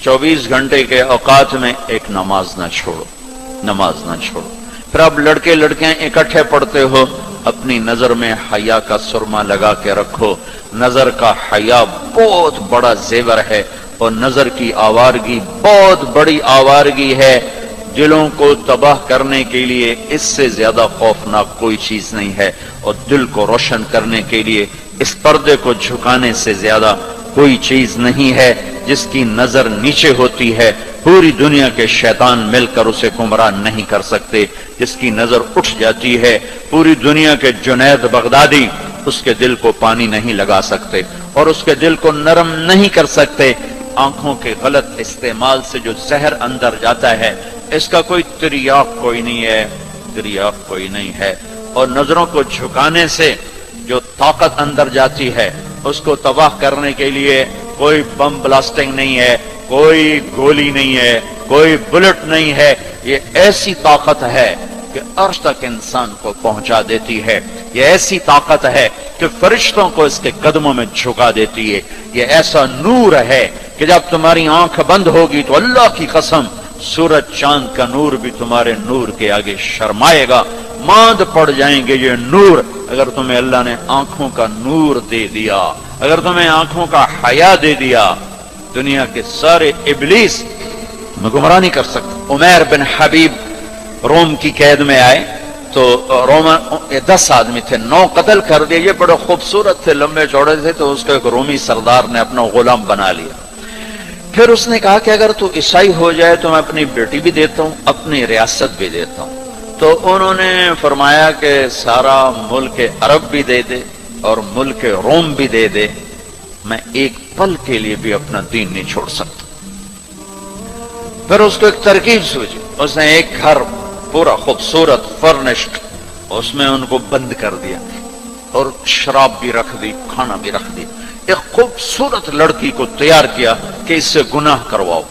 24 घंटे के औकात में एक नमाज ना छोड़ो, नमाज ना छोड़ो। फिर अब लड़के लड़कियां इकट्ठे पढ़ते हो, अपनी नजर में हया का सुरमा लगा के रखो। नजर का हया बहुत बड़ा जेवर है और नजर की आवारगी बहुत बड़ी आवारगी है। दिलों को तबाह करने के लिए इससे ज्यादा खौफनाक कोई चीज नहीं है, और दिल को रोशन करने के लिए इस पर्दे को झुकाने से ज्यादा कोई चीज नहीं है। जिसकी नजर नीचे होती है पूरी दुनिया के शैतान मिलकर उसे गुमराह नहीं कर सकते। जिसकी नजर उठ जाती है पूरी दुनिया के जुनैद बगदादी उसके दिल को पानी नहीं लगा सकते और उसके दिल को नरम नहीं कर सकते। आंखों के गलत इस्तेमाल से जो जहर अंदर जाता है इसका कोई तिर्याक कोई नहीं है, तिर्याक कोई नहीं है। और नजरों को झुकाने से जो ताकत अंदर जाती है उसको तबाह करने के लिए कोई बम ब्लास्टिंग नहीं है, कोई गोली नहीं है, कोई बुलेट नहीं है। ये ऐसी ताकत है कि अर्श तक इंसान को पहुंचा देती है। ये ऐसी ताकत है कि फरिश्तों को इसके कदमों में झुका देती है। ये ऐसा नूर है कि जब तुम्हारी आंख बंद होगी तो अल्लाह की कसम सूरज चांद का नूर भी तुम्हारे नूर के आगे शर्माएगा, मांद पड़ जाएंगे ये नूर। अगर तुम्हें अल्लाह ने आंखों का नूर दे दिया, अगर तुम्हें आंखों का हया दे दिया, दुनिया के सारे इबलीस में गुमराह नहीं कर सकते। उमैर बिन हबीब रोम की कैद में आए तो रोमन 10 आदमी थे, 9 कत्ल कर दिए। ये बड़े खूबसूरत थे, लंबे चौड़े थे, तो उसको एक रोमी सरदार ने अपना गुलाम बना लिया। फिर उसने कहा कि अगर तू ईसाई हो जाए तो मैं अपनी बेटी भी देता हूं, अपनी रियासत भी देता हूं। तो उन्होंने फरमाया कि सारा मुल्क अरब भी दे दे और मुल्क रोम भी दे दे, मैं एक पल के लिए भी अपना दीन नहीं छोड़ सकता। फिर उसको एक तरकीब सूझी, उसने एक घर पूरा खूबसूरत फर्निश्ड उसमें उनको बंद कर दिया और शराब भी रख दी, खाना भी रख दिया। एक खूबसूरत लड़की को तैयार किया कि इससे गुनाह करवाओ।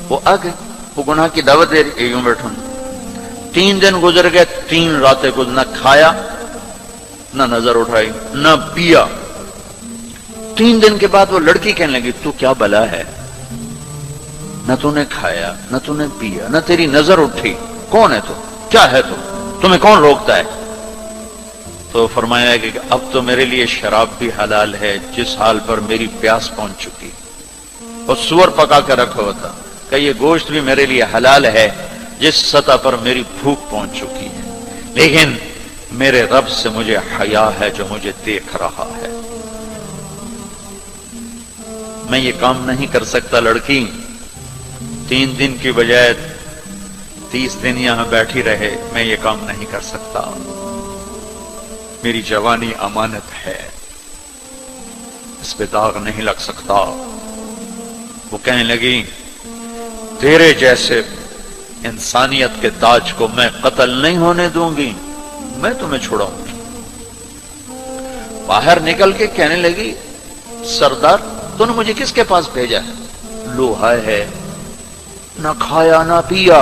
वो आ गए, वो गुनाह की दावत दे रही, यूं बैठो। 3 दिन गुजर गए, 3 रातें कुछ न खाया, न नजर उठाई, न पिया। 3 दिन के बाद वो लड़की कहने लगी, तू क्या बला है, न तूने खाया, न तूने पिया, न तेरी नजर उठी, कौन है तू, क्या है तू, तुम्हें कौन रोकता है? तो फरमाया कि अब तो मेरे लिए शराब भी हलाल है जिस हाल पर मेरी प्यास पहुंच चुकी। और सूअर पका कर रखा हुआ था कि ये गोश्त भी मेरे लिए हलाल है जिस सतह पर मेरी भूख पहुंच चुकी है, लेकिन मेरे रब से मुझे हया है जो मुझे देख रहा है। मैं ये काम नहीं कर सकता। लड़की 3 दिन की बजाय 30 दिन यहां बैठी रहे, मैं ये काम नहीं कर सकता। मेरी जवानी अमानत है, इस पे दाग नहीं लग सकता। वो कहने लगी, तेरे जैसे इंसानियत के ताज को मैं कत्ल नहीं होने दूंगी, मैं तुम्हें छुड़ाऊंगी। बाहर निकल के कहने लगी, सरदार तूने मुझे किसके पास भेजा है? लोहा है, ना खाया ना पिया,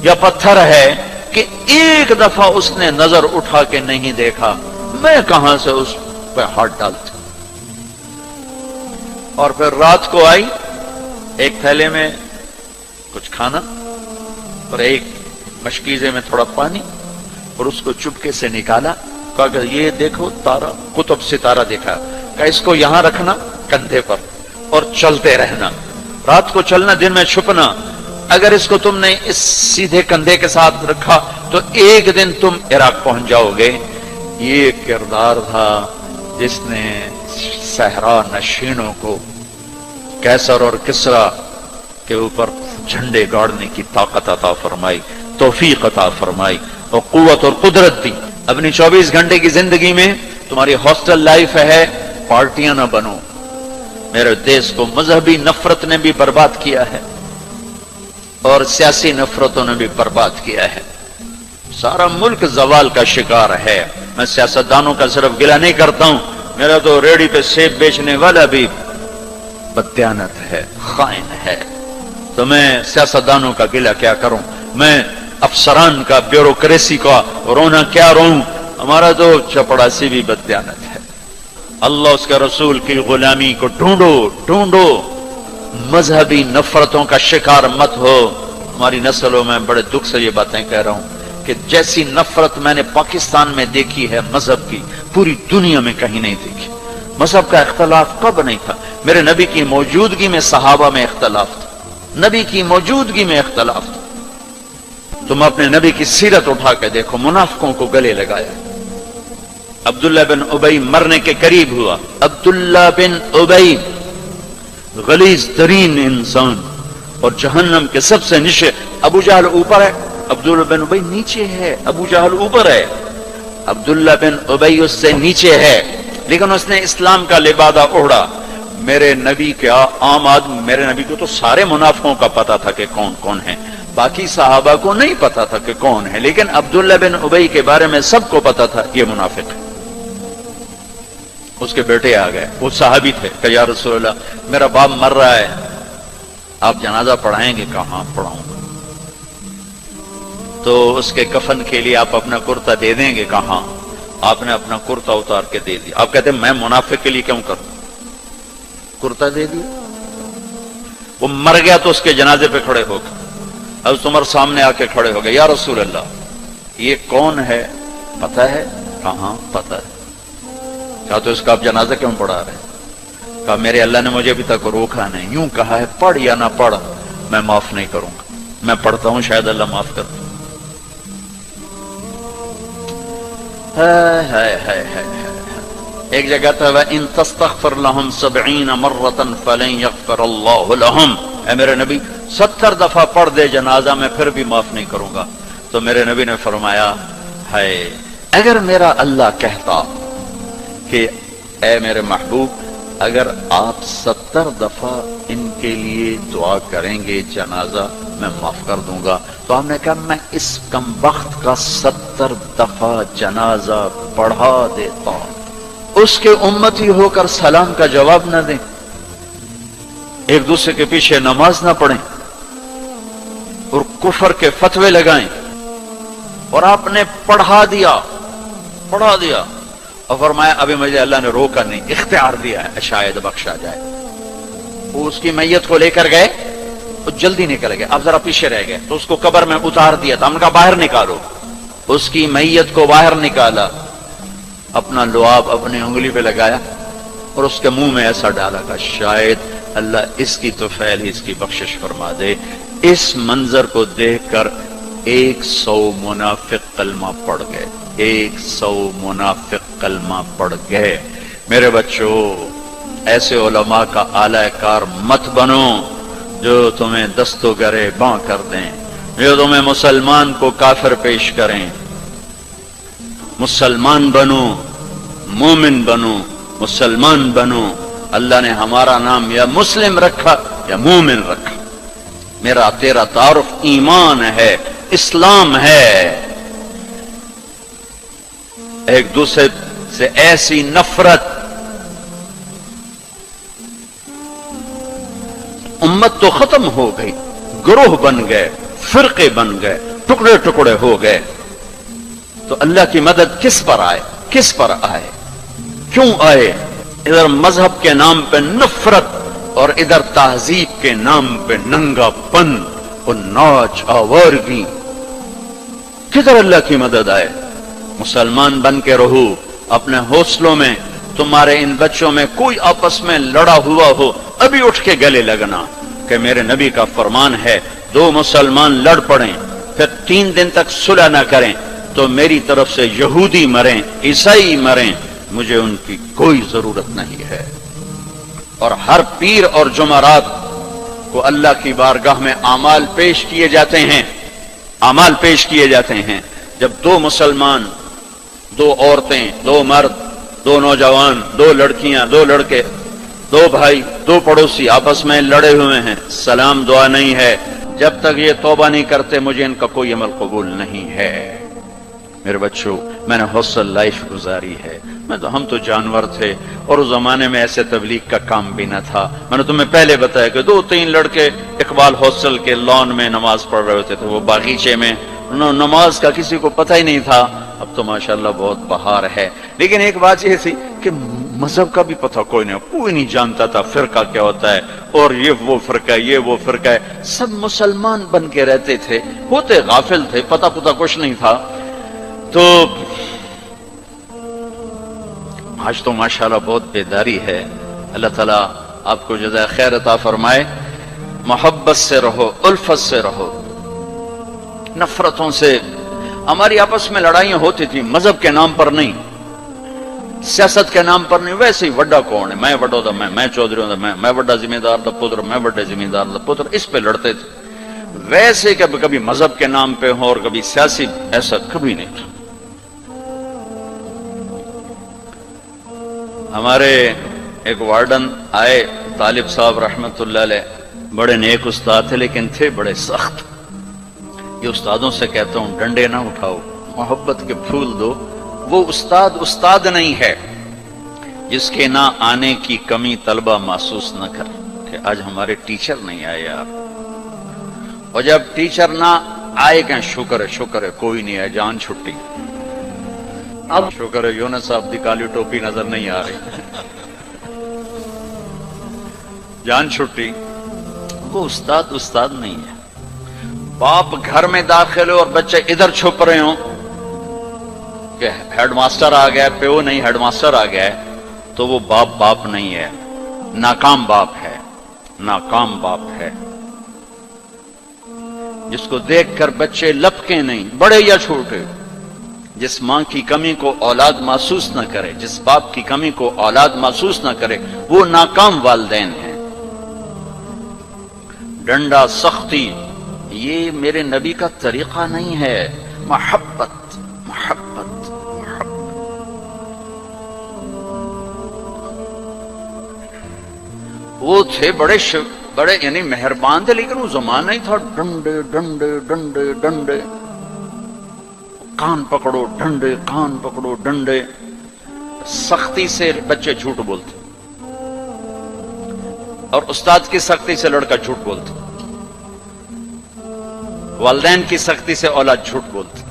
या पत्थर है कि एक दफा उसने नजर उठा के नहीं देखा, मैं कहां से उस पर हाथ डालती। और फिर रात को आई, एक थैले में कुछ खाना और एक मशकीजे में थोड़ा पानी, और उसको चुपके से निकाला। कहा ये देखो तारा, कुतुब सितारा देखा, कहा इसको यहां रखना कंधे पर और चलते रहना, रात को चलना, दिन में छुपना। अगर इसको तुमने इस सीधे कंधे के साथ रखा तो एक दिन तुम इराक पहुंच जाओगे। ये किरदार था जिसने सहरा नशीनों को कैसर और किसरा के ऊपर झंडे गाड़ने की ताकत अता फरमाई, तौफीक अता फरमाई और कुव्वत और कुदरत दी। अपनी 24 घंटे की जिंदगी में तुम्हारी हॉस्टल लाइफ है, पार्टियां ना बनो। मेरे देश को मजहबी नफरत ने भी बर्बाद किया है और सियासी नफरतों ने भी बर्बाद किया है। सारा मुल्क जवाल का शिकार है। मैं सियासतदानों का सिर्फ गिला नहीं करता हूं, मेरा तो रेडी पे सेब बेचने वाला भी बदयानत है, खाइन है। तो मैं सियासतदानों का गिला क्या करूं, मैं अफसरान का, ब्यूरोक्रेसी का रोना क्या रोऊं? हमारा तो चपड़ासी भी बदयानत है। अल्लाह उसके रसूल की गुलामी को ढूंढो ढूंढो, मजहबी नफरतों का शिकार मत हो। हमारी नस्लों में बड़े दुख से ये बातें कह रहा हूं कि जैसी नफरत मैंने पाकिस्तान में देखी है मजहब की, पूरी दुनिया में कहीं नहीं देखी। मजहब का इख्तलाफ कब नहीं था? मेरे नबी की मौजूदगी में सहाबा में इख्तलाफ था, नबी की मौजूदगी में इख्तलाफ था। तुम अपने नबी की सीरत उठा के देखो, मुनाफिकों को गले लगाया। अब्दुल्ला बिन उबई मरने के करीब हुआ। अब्दुल्ला बिन उबई गलीज तरीन इंसान और जहन्नम के सबसे नीचे। अबू जहल ऊपर है, अब्दुल्ला बिन उबई नीचे है। अबू जहल ऊपर है, अब्दुल्ला बिन उबई उससे नीचे है, लेकिन उसने इस्लाम का लिबादा ओढ़ा। मेरे नबी क्या आम आदमी, मेरे नबी को तो सारे मुनाफिकों का पता था कि कौन कौन है, बाकी सहाबा को नहीं पता था कि कौन है, लेकिन अब्दुल्ला बिन उबई के बारे में सबको पता था ये मुनाफिक है। उसके बेटे आ गए, वो सहाबी थे, कि या रसूलल्लाह मेरा बाप मर रहा है, आप जनाजा पढ़ाएंगे? कहाँ पढ़ाऊंगा? तो उसके कफन के लिए आप अपना कुर्ता दे देंगे? कहाँ? आपने अपना कुर्ता उतार के दे दिया। आप कहते मैं मुनाफिक के लिए क्यों करूं? कुर्ता दे दिया। वो मर गया तो उसके जनाजे पे खड़े हो गए। अब उमर सामने आके खड़े हो गए, या रसूल अल्लाह ये कौन है, पता है? कहाँ पता है? कहा तो इसका आप जनाजा क्यों पढ़ा रहे? कहा मेरे अल्लाह ने मुझे अभी तक रोका नहीं, यूं कहा है पढ़ या ना पढ़ मैं माफ नहीं करूंगा, मैं पढ़ता हूं शायद अल्लाह माफ कर दे। एक जगह था इन तस्तगफिर लहुम 70 मर्रतन फलन यगफिर अल्लाहु लहुम, ऐ मेरे नबी 70 दफा पढ़ दे जनाजा मैं फिर भी माफ नहीं करूंगा। तो मेरे नबी ने फरमाया है अगर मेरा अल्लाह कहता कि ऐ मेरे महबूब अगर आप 70 दफा इनके लिए दुआ करेंगे जनाजा मैं माफ कर दूंगा, तो हमने कहा मैं इस कमबख्त का 70 दफा जनाजा पढ़ा देता, उसके उम्मती होकर सलाम का जवाब न दें, एक दूसरे के पीछे नमाज ना पढ़ें और कुफर के फतवे लगाएं। और आपने पढ़ा दिया और फरमाया अभी मुझे अल्लाह ने रोका नहीं, इख्तियार दिया है शायद बख्शा जाए। वो उसकी मैयत को लेकर गए तो जल्दी निकल गए, अब जरा पीछे रह गए तो उसको कब्र में उतार दिया था, हमने कहा बाहर निकालो। उसकी मैयत को बाहर निकाला, अपना लुआब अपनी उंगली पे लगाया और उसके मुंह में ऐसा डाला कि शायद अल्लाह इसकी तो फैल ही इसकी बख्शिश फरमा दे। इस मंजर को देखकर 100 मुनाफिक कलमा पढ़ गए, 100 मुनाफिक कलमा पढ़ गए। मेरे बच्चों ऐसे उलमा का आलाकार मत बनो जो तुम्हें दस्तो गरे बां कर दें, जो तुम्हें मुसलमान को काफिर पेश करें। मुसलमान बनो, मोमिन बनो, मुसलमान बनो। अल्लाह ने हमारा नाम या मुस्लिम रखा या मोमिन रखा। मेरा तेरा तारुफ ईमान है, इस्लाम है। एक दूसरे से ऐसी नफरत, उम्मत तो खत्म हो गई, ग्रोह बन गए, फिरके बन गए, टुकड़े टुकड़े हो गए। तो अल्लाह की मदद किस पर आए, किस पर आए, क्यों आए? इधर मजहब के नाम पे नफरत और इधर तहजीब के नाम पे नंगापन और नाच आवारगी। किधर अल्लाह की मदद आए? मुसलमान बन के रहो अपने हौसलों में। तुम्हारे इन बच्चों में कोई आपस में लड़ा हुआ हो, अभी उठ के गले लगना कि मेरे नबी का फरमान है 2 मुसलमान लड़ पड़ें फिर 3 दिन तक सुलह न करें तो मेरी तरफ से यहूदी मरें, ईसाई मरें, मुझे उनकी कोई जरूरत नहीं है। और हर पीर और जुमरात को अल्लाह की बारगाह में आमाल पेश किए जाते हैं, आमाल पेश किए जाते हैं। जब 2 मुसलमान, 2 औरतें, 2 मर्द, 2 नौजवान, 2 लड़कियां, 2 लड़के, 2 भाई, 2 पड़ोसी आपस में लड़े हुए हैं, सलाम दुआ नहीं है, जब तक ये तौबा नहीं करते मुझे इनका कोई अमल कबूल नहीं है। मेरे बच्चों मैंने हौसल लाइफ गुजारी है, हम तो जानवर थे और उस जमाने में ऐसे तबलीग का काम भी न था। मैंने तुम्हें पहले बताया कि 2-3 लड़के इकबाल हॉस्टल के लॉन में नमाज पढ़ रहे होते थे, वो बागीचे में, नमाज का किसी को पता ही नहीं था। अब तो माशाल्लाह बहुत बहार है। लेकिन एक बात ये थी कि मजहब का भी पता कोई नहीं जानता था फिरका क्या होता है, और ये वो फिरका है, ये वो फिरका है। सब मुसलमान बन के रहते थे, होते गाफिल थे, पता कुछ नहीं था। तो आज तो माशाल्लाह बहुत बेदारी है। अल्लाह ताला आपको जज़ा खैर अता फरमाए। मोहब्बत से रहो, उल्फत से रहो, नफरतों से। हमारी आपस में लड़ाइयां होती थी, मजहब के नाम पर नहीं, सियासत के नाम पर नहीं। वैसे ही वड्डा कौन है, मैं वड्डो दा मैं चौधरी हूं, मैं वड्डा जिम्मेदार दा पुत्र, मैं वड्डे जिम्मेदार दा पुत्र, इस पे लड़ते थे। वैसे कभी मजहब के नाम पे हो और कभी सियासी, ऐसा कभी नहीं था। हमारे एक वार्डन आए, तालिब साहब रहमतुल्लाह अलैह, बड़े नेक उस्ताद थे लेकिन थे बड़े सख्त। ये उस्तादों से कहता हूं, डंडे ना उठाओ, मोहब्बत के फूल दो। वो उस्ताद नहीं है जिसके ना आने की कमी तलबा महसूस न करे कि आज हमारे टीचर नहीं आए यार। और जब टीचर ना आए क्या शुक्र है कोई नहीं है, जान छुट्टी। अब शुक्र है यूनुस साहब दी काली टोपी नजर नहीं आ रही, जान छुट्टी। वो उस्ताद नहीं है। बाप घर में दाखिल हो और बच्चे इधर छुप रहे हो कि हेडमास्टर आ गया, प्यो नहीं हेडमास्टर आ गया है, तो वो बाप नहीं है, नाकाम बाप है। जिसको देखकर बच्चे लपके नहीं, बड़े या छोटे। जिस मां की कमी को औलाद महसूस न करे, जिस बाप की कमी को औलाद महसूस न करे, वो नाकाम वालिदैन है। डंडा, सख्ती, ये मेरे नबी का तरीका नहीं है। मोहब्बत। वो थे बड़े यानी मेहरबान थे, लेकिन वो जमाना ही था डंडे, कान पकड़ो डंडे। सख्ती से बच्चे झूठ बोलते और उस्ताद की सख्ती से लड़का झूठ बोलता, वालिदैन की सख्ती से औलाद झूठ बोलती।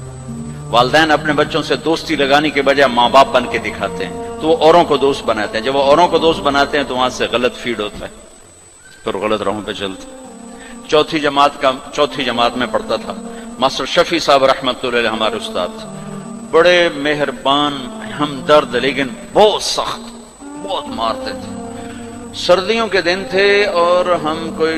वालिदैन अपने बच्चों से दोस्ती लगाने के बजाय माँ बाप बन के दिखाते हैं, तो वो औरों को दोस्त बनाते हैं। जब वो औरों को दोस्त बनाते हैं तो वहां से गलत फीड होता है, फिर गलत राहों पे चलते। चौथी जमात में पढ़ता था, मास्टर शफी साहब रहमतुल्लाह अलैह हमारे उस्ताद थे, बड़े मेहरबान, हमदर्द, लेकिन बहुत सख्त, बहुत मारते थे। सर्दियों के दिन थे और हम कोई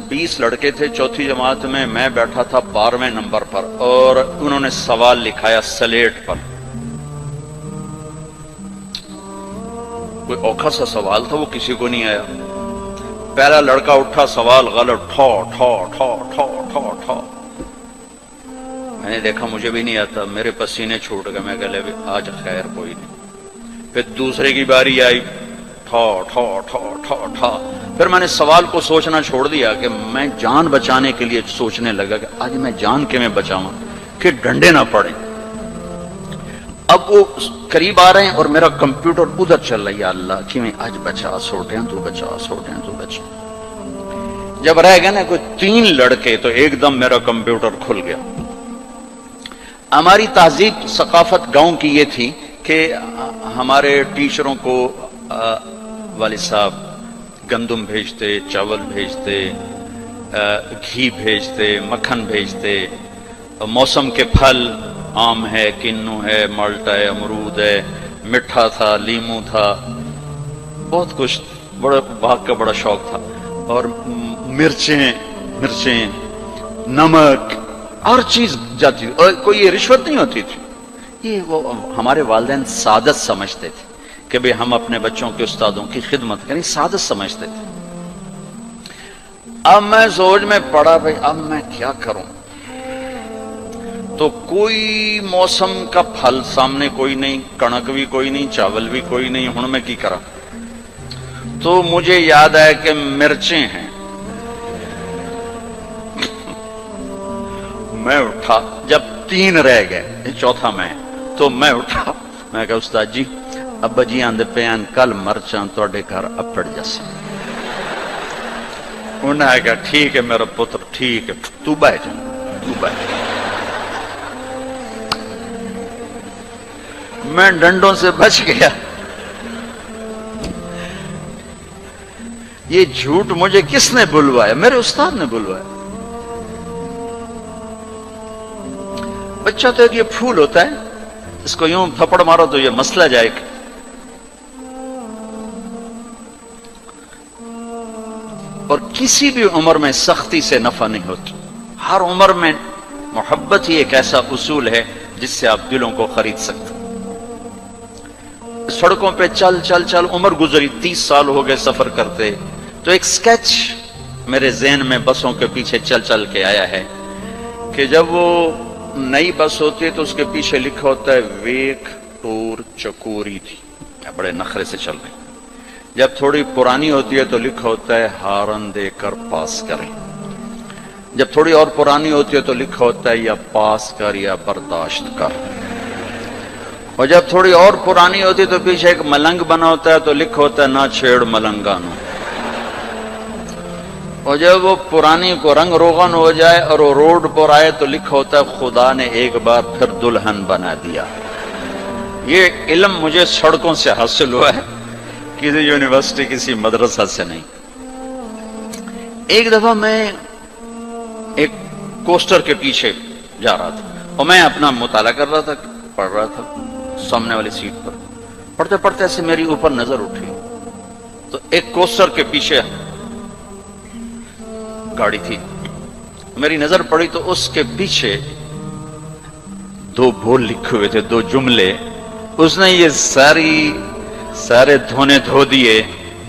20 लड़के थे चौथी जमात में। मैं बैठा था 12वें नंबर पर और उन्होंने सवाल लिखाया स्लेट पर। कोई औखा सा सवाल था, वो किसी को नहीं आया। पहला लड़का उठा, सवाल गलत, ठो ठो ठो ठो ठो ठो। मैंने देखा मुझे भी नहीं आता, मेरे पसीने छूट गए। मैं कहले आज खैर कोई नहीं। फिर दूसरे की बारी आई, ठो ठो ठो ठो ठो। फिर मैंने सवाल को सोचना छोड़ दिया कि मैं जान बचाने के लिए सोचने लगा कि आज मैं जान के मैं बचाऊं कि डंडे ना पड़े। अब वो करीब आ रहे हैं और मेरा कंप्यूटर उधर चल रही है, अल्लाह कि मैं आज बचा सोटे तू बचा। जब रह गए ना कोई 3 लड़के तो एकदम मेरा कंप्यूटर खुल गया। हमारी तहजीब सकाफत गांव की ये थी कि हमारे टीचरों को वालिद साहब गंदुम भेजते, चावल भेजते, घी भेजते, मक्खन भेजते, मौसम के फल, आम है, किन्नू है, माल्टा है, अमरूद है, मिठा था, लीमू था, बहुत कुछ, बड़ा भाग का बड़ा शौक था। और मिर्चें, नमक, हर चीज जाती थी। और कोई ये रिश्वत नहीं होती थी, ये वो हमारे वालिदैन सादत समझते थे कि भाई हम अपने बच्चों के उस्तादों की खिदमत करें, सादत समझते थे। अब मैं सोच में पड़ा, भाई अब मैं क्या करूं। तो कोई मौसम का फल सामने कोई नहीं, कणक भी कोई नहीं, चावल भी कोई नहीं, हुण मैं की करा। तो मुझे याद आया कि मिर्चें हैं। मैं उठा, जब 3 रह गए, चौथा मैं, तो मैं उठा, मैं कहा उस्ताद जी अब्बा जी आंदे पे कल मरचा थोड़े घर अपड़ जैसे। उन्हें कहा ठीक है मेरा पुत्र, ठीक है, तू बैठ। मैं डंडों से बच गया। یہ جھوٹ مجھے کس نے بلوایا؟ میرے استاد نے بلوایا۔ بچہ تو ایک یہ پھول ہوتا ہے، اس کو یوں تھپڑ مارو تو یہ مسئلہ جائے گا۔ اور کسی بھی عمر میں سختی سے نفع نہیں ہوتا، ہر عمر میں محبت ہی ایک ایسا اصول ہے جس سے آپ دلوں کو خرید سکتے۔ سڑکوں پہ چل چل چل عمر گزری، 30 سال ہو گئے سفر کرتے، تو ایک سکیچ میرے ذہن میں بسوں کے پیچھے چل چل کے آیا ہے کہ جب وہ نئی بس ہوتی ہے تو اس کے پیچھے لکھا ہوتا ہے ویک ٹور چکوری تھی، بڑے نخرے سے چل رہی۔ جب تھوڑی پرانی ہوتی ہے تو لکھا ہوتا ہے ہارن دے کر پاس کریں۔ جب تھوڑی اور پرانی ہوتی ہے تو لکھا ہوتا ہے یا پاس کر یا برداشت کر۔ اور جب تھوڑی اور پرانی ہوتی ہے تو پیچھے ایک ملنگ بنا ہوتا ہے تو لکھا ہوتا ہے نہ چھیڑ ملنگانو۔ اور جب وہ پرانی کو رنگ روغن ہو جائے اور وہ روڈ پر آئے تو لکھا ہوتا ہے خدا نے ایک بار پھر دلہن بنا دیا۔ یہ علم مجھے سڑکوں سے حاصل ہوا ہے، کسی یونیورسٹی کسی مدرسہ سے نہیں۔ ایک دفعہ میں ایک کوسٹر کے پیچھے جا رہا تھا اور میں اپنا مطالعہ کر رہا تھا، پڑھ رہا تھا سامنے والی سیٹ پر۔ پڑھتے پڑھتے ایسے میری اوپر نظر اٹھی تو ایک کوسٹر کے پیچھے گاڑی تھی، میری نظر پڑی تو اس کے پیچھے 2 بول لکھے ہوئے تھے، 2 جملے۔ اس نے یہ سارے دھونے دھو دیے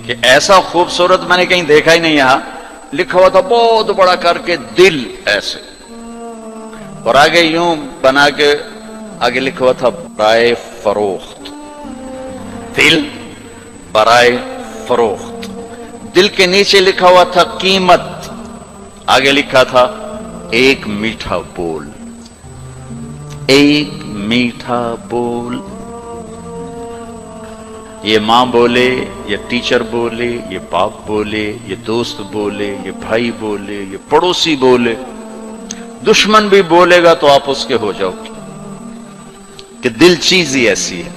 کہ ایسا خوبصورت میں نے کہیں دیکھا ہی نہیں۔ یہاں لکھا ہوا تھا بہت بڑا کر کے دل ایسے، اور آگے یوں بنا کے آگے لکھا ہوا تھا برائے فروخت، دل برائے فروخت۔ دل کے نیچے لکھا ہوا تھا قیمت، آگے لکھا تھا ایک میٹھا بول، ایک میٹھا بول۔ یہ ماں بولے، یہ ٹیچر بولے، یہ باپ بولے، یہ دوست بولے، یہ بھائی بولے، یہ پڑوسی بولے، دشمن بھی بولے گا تو آپ اس کے ہو جاؤ گے، کہ دل چیز ہی ایسی ہے۔